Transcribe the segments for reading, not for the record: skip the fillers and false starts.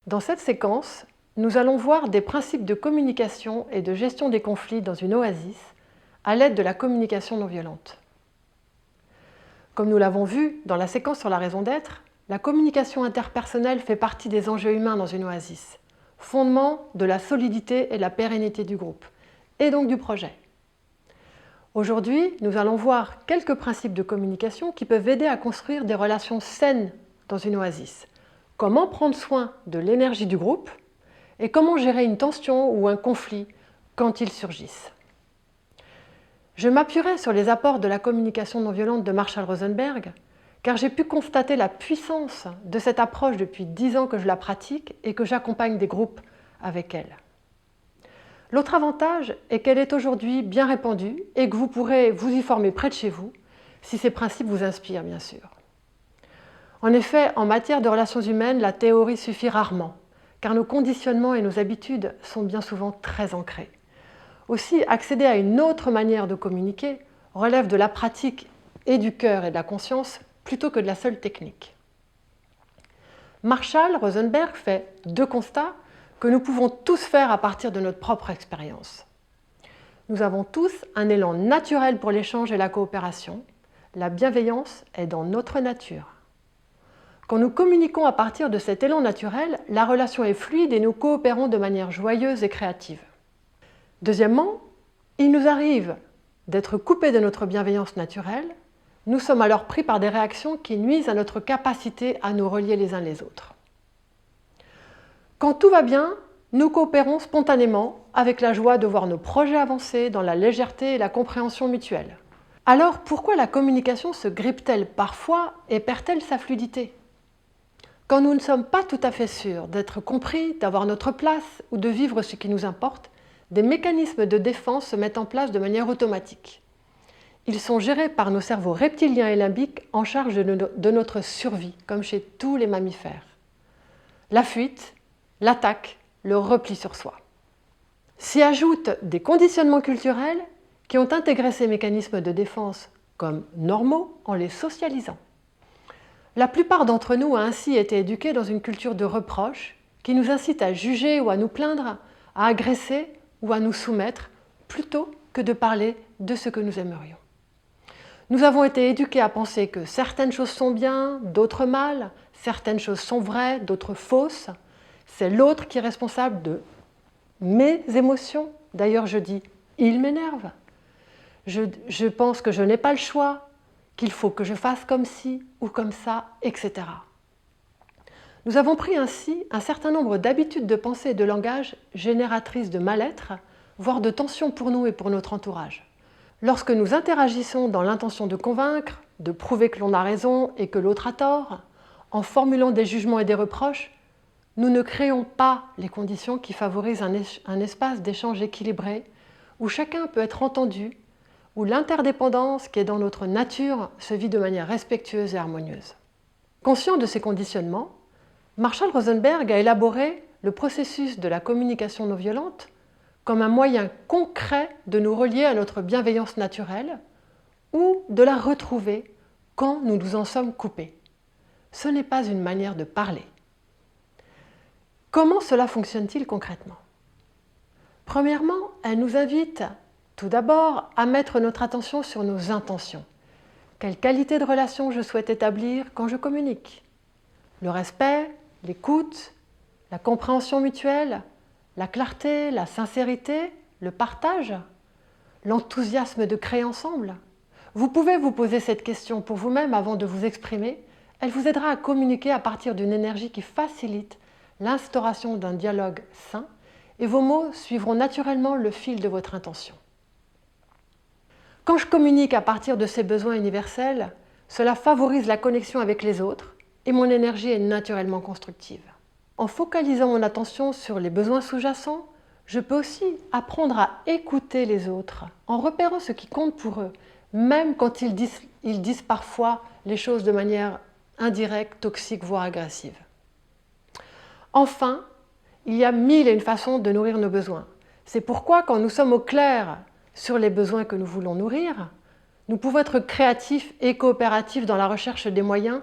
Dans cette séquence, nous allons voir des principes de communication et de gestion des conflits dans une oasis à l'aide de la communication non violente. Comme nous l'avons vu dans la séquence sur la raison d'être, la communication interpersonnelle fait partie des enjeux humains dans une oasis, fondement de la solidité et de la pérennité du groupe, et donc du projet. Aujourd'hui, nous allons voir quelques principes de communication qui peuvent aider à construire des relations saines dans une oasis. Comment prendre soin de l'énergie du groupe et comment gérer une tension ou un conflit quand ils surgissent. Je m'appuierai sur les apports de la communication non violente de Marshall Rosenberg, car j'ai pu constater la puissance de cette approche depuis 10 ans que je la pratique et que j'accompagne des groupes avec elle. L'autre avantage est qu'elle est aujourd'hui bien répandue et que vous pourrez vous y former près de chez vous, si ces principes vous inspirent bien sûr. En effet, en matière de relations humaines, la théorie suffit rarement, car nos conditionnements et nos habitudes sont bien souvent très ancrés. Aussi, accéder à une autre manière de communiquer relève de la pratique et du cœur et de la conscience plutôt que de la seule technique. Marshall Rosenberg fait 2 constats que nous pouvons tous faire à partir de notre propre expérience. Nous avons tous un élan naturel pour l'échange et la coopération. La bienveillance est dans notre nature. Quand nous communiquons à partir de cet élan naturel, la relation est fluide et nous coopérons de manière joyeuse et créative. Deuxièmement, il nous arrive d'être coupés de notre bienveillance naturelle. Nous sommes alors pris par des réactions qui nuisent à notre capacité à nous relier les uns les autres. Quand tout va bien, nous coopérons spontanément avec la joie de voir nos projets avancer dans la légèreté et la compréhension mutuelle. Alors pourquoi la communication se grippe-t-elle parfois et perd-elle sa fluidité ? Quand nous ne sommes pas tout à fait sûrs d'être compris, d'avoir notre place ou de vivre ce qui nous importe, des mécanismes de défense se mettent en place de manière automatique. Ils sont gérés par nos cerveaux reptiliens et limbiques en charge de notre survie, comme chez tous les mammifères. La fuite, l'attaque, le repli sur soi. S'y ajoutent des conditionnements culturels qui ont intégré ces mécanismes de défense comme normaux en les socialisant. La plupart d'entre nous a ainsi été éduqués dans une culture de reproche qui nous incite à juger ou à nous plaindre, à agresser ou à nous soumettre, plutôt que de parler de ce que nous aimerions. Nous avons été éduqués à penser que certaines choses sont bien, d'autres mal, certaines choses sont vraies, d'autres fausses. C'est l'autre qui est responsable de mes émotions. D'ailleurs, je dis « il m'énerve ». Je pense que je n'ai pas le choix, qu'il faut que je fasse comme ci ou comme ça, etc. Nous avons pris ainsi un certain nombre d'habitudes de pensée et de langage génératrices de mal-être, voire de tension pour nous et pour notre entourage. Lorsque nous interagissons dans l'intention de convaincre, de prouver que l'on a raison et que l'autre a tort, en formulant des jugements et des reproches, nous ne créons pas les conditions qui favorisent un espace d'échange équilibré, où chacun peut être entendu, où l'interdépendance qui est dans notre nature se vit de manière respectueuse et harmonieuse. Conscient de ces conditionnements, Marshall Rosenberg a élaboré le processus de la communication non violente comme un moyen concret de nous relier à notre bienveillance naturelle ou de la retrouver quand nous nous en sommes coupés. Ce n'est pas une manière de parler. Comment cela fonctionne-t-il concrètement ? Premièrement, elle nous invite tout d'abord à mettre notre attention sur nos intentions. Quelle qualité de relation je souhaite établir quand je communique ? Le respect, l'écoute, la compréhension mutuelle, la clarté, la sincérité, le partage, l'enthousiasme de créer ensemble. Vous pouvez vous poser cette question pour vous-même avant de vous exprimer. Elle vous aidera à communiquer à partir d'une énergie qui facilite l'instauration d'un dialogue sain et vos mots suivront naturellement le fil de votre intention. Quand je communique à partir de ces besoins universels, cela favorise la connexion avec les autres et mon énergie est naturellement constructive. En focalisant mon attention sur les besoins sous-jacents, je peux aussi apprendre à écouter les autres en repérant ce qui compte pour eux, même quand ils disent parfois les choses de manière indirecte, toxique, voire agressive. Enfin, il y a 1001 façons de nourrir nos besoins. C'est pourquoi quand nous sommes au clair sur les besoins que nous voulons nourrir, nous pouvons être créatifs et coopératifs dans la recherche des moyens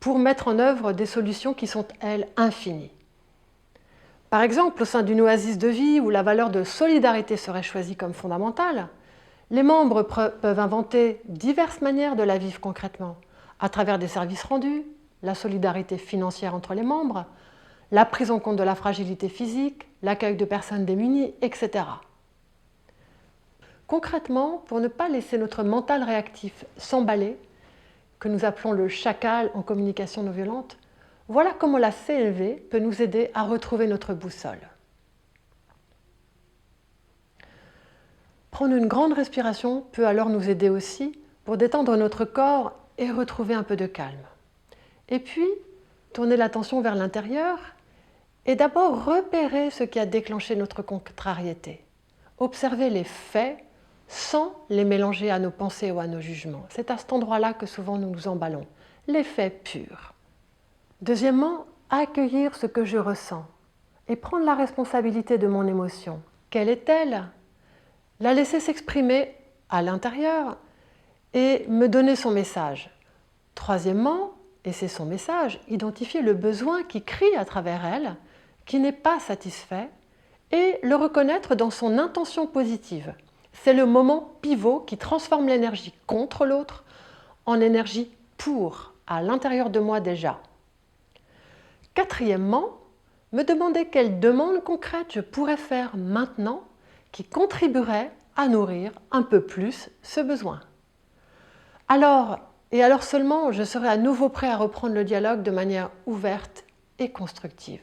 pour mettre en œuvre des solutions qui sont, elles, infinies. Par exemple, au sein d'une oasis de vie où la valeur de solidarité serait choisie comme fondamentale, les membres peuvent inventer diverses manières de la vivre concrètement, à travers des services rendus, la solidarité financière entre les membres, la prise en compte de la fragilité physique, l'accueil de personnes démunies, etc. Concrètement, pour ne pas laisser notre mental réactif s'emballer, que nous appelons le chacal en communication non violente, voilà comment la CNV peut nous aider à retrouver notre boussole. Prendre une grande respiration peut alors nous aider aussi pour détendre notre corps et retrouver un peu de calme. Et puis, tourner l'attention vers l'intérieur et d'abord repérer ce qui a déclenché notre contrariété. Observer les faits sans les mélanger à nos pensées ou à nos jugements. C'est à cet endroit-là que souvent nous nous emballons, les faits purs. Deuxièmement, accueillir ce que je ressens et prendre la responsabilité de mon émotion. Quelle est-elle ? La laisser s'exprimer à l'intérieur et me donner son message. Troisièmement, et c'est son message, identifier le besoin qui crie à travers elle, qui n'est pas satisfait, et le reconnaître dans son intention positive. C'est le moment pivot qui transforme l'énergie contre l'autre en énergie pour, à l'intérieur de moi déjà. Quatrièmement, me demander quelle demande concrète je pourrais faire maintenant qui contribuerait à nourrir un peu plus ce besoin. Alors seulement, je serai à nouveau prêt à reprendre le dialogue de manière ouverte et constructive.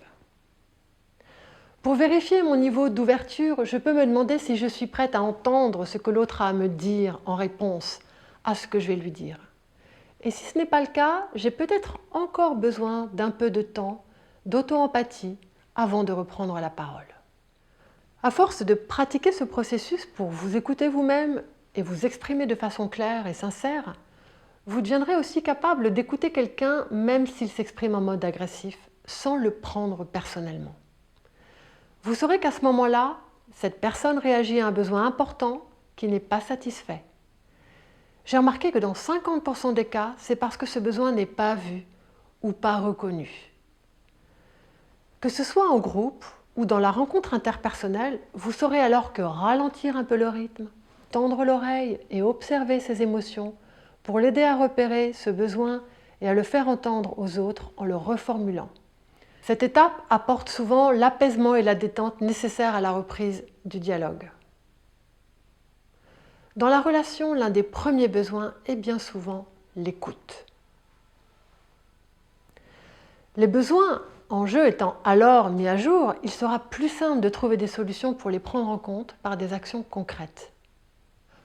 Pour vérifier mon niveau d'ouverture, je peux me demander si je suis prête à entendre ce que l'autre a à me dire en réponse à ce que je vais lui dire. Et si ce n'est pas le cas, j'ai peut-être encore besoin d'un peu de temps, d'auto-empathie, avant de reprendre la parole. À force de pratiquer ce processus pour vous écouter vous-même et vous exprimer de façon claire et sincère, vous deviendrez aussi capable d'écouter quelqu'un même s'il s'exprime en mode agressif, sans le prendre personnellement. Vous saurez qu'à ce moment-là, cette personne réagit à un besoin important qui n'est pas satisfait. J'ai remarqué que dans 50% des cas, c'est parce que ce besoin n'est pas vu ou pas reconnu. Que ce soit en groupe ou dans la rencontre interpersonnelle, vous saurez alors que ralentir un peu le rythme, tendre l'oreille et observer ses émotions pour l'aider à repérer ce besoin et à le faire entendre aux autres en le reformulant. Cette étape apporte souvent l'apaisement et la détente nécessaires à la reprise du dialogue. Dans la relation, l'un des premiers besoins est bien souvent l'écoute. Les besoins en jeu étant alors mis à jour, il sera plus simple de trouver des solutions pour les prendre en compte par des actions concrètes.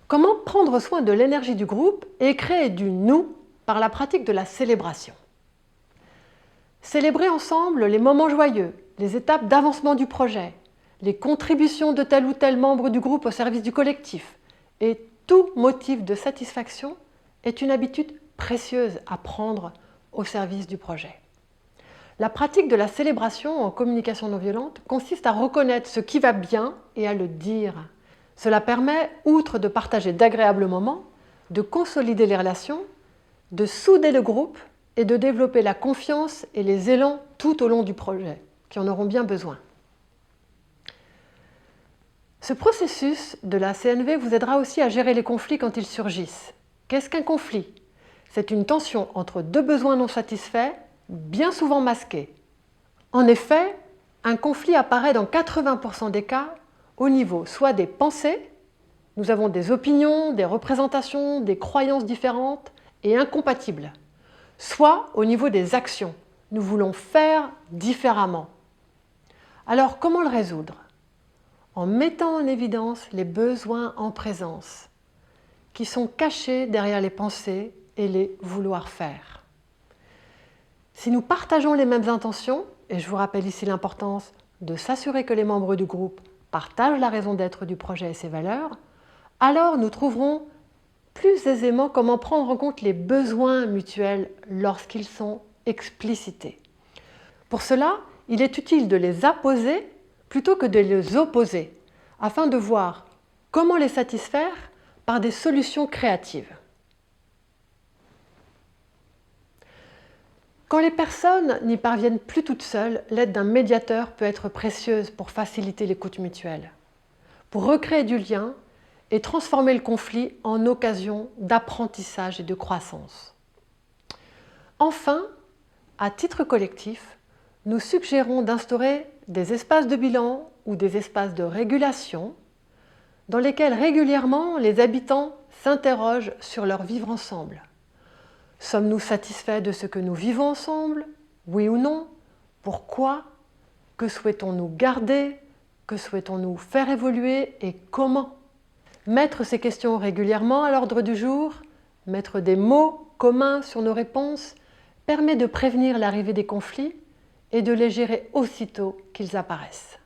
Comment prendre soin de l'énergie du groupe et créer du « nous » par la pratique de la célébration. Célébrer ensemble les moments joyeux, les étapes d'avancement du projet, les contributions de tel ou tel membre du groupe au service du collectif et tout motif de satisfaction est une habitude précieuse à prendre au service du projet. La pratique de la célébration en communication non violente consiste à reconnaître ce qui va bien et à le dire. Cela permet, outre de partager d'agréables moments, de consolider les relations, de souder le groupe et de développer la confiance et les élans tout au long du projet, qui en auront bien besoin. Ce processus de la CNV vous aidera aussi à gérer les conflits quand ils surgissent. Qu'est-ce qu'un conflit ? C'est une tension entre deux besoins non satisfaits, bien souvent masqués. En effet, un conflit apparaît dans 80% des cas au niveau soit des pensées, nous avons des opinions, des représentations, des croyances différentes et incompatibles, soit au niveau des actions, nous voulons faire différemment. Alors comment le résoudre ? En mettant en évidence les besoins en présence, qui sont cachés derrière les pensées et les vouloir faire. Si nous partageons les mêmes intentions, et je vous rappelle ici l'importance de s'assurer que les membres du groupe partagent la raison d'être du projet et ses valeurs, alors nous trouverons plus aisément comment prendre en compte les besoins mutuels lorsqu'ils sont explicités. Pour cela, il est utile de les apposer plutôt que de les opposer, afin de voir comment les satisfaire par des solutions créatives. Quand les personnes n'y parviennent plus toutes seules, l'aide d'un médiateur peut être précieuse pour faciliter l'écoute mutuelle, pour recréer du lien et transformer le conflit en occasion d'apprentissage et de croissance. Enfin, à titre collectif, nous suggérons d'instaurer des espaces de bilan ou des espaces de régulation dans lesquels régulièrement les habitants s'interrogent sur leur vivre ensemble. Sommes-nous satisfaits de ce que nous vivons ensemble? Oui ou non? Pourquoi? Que souhaitons-nous garder? Que souhaitons-nous faire évoluer et comment? Mettre ces questions régulièrement à l'ordre du jour, mettre des mots communs sur nos réponses, permet de prévenir l'arrivée des conflits et de les gérer aussitôt qu'ils apparaissent.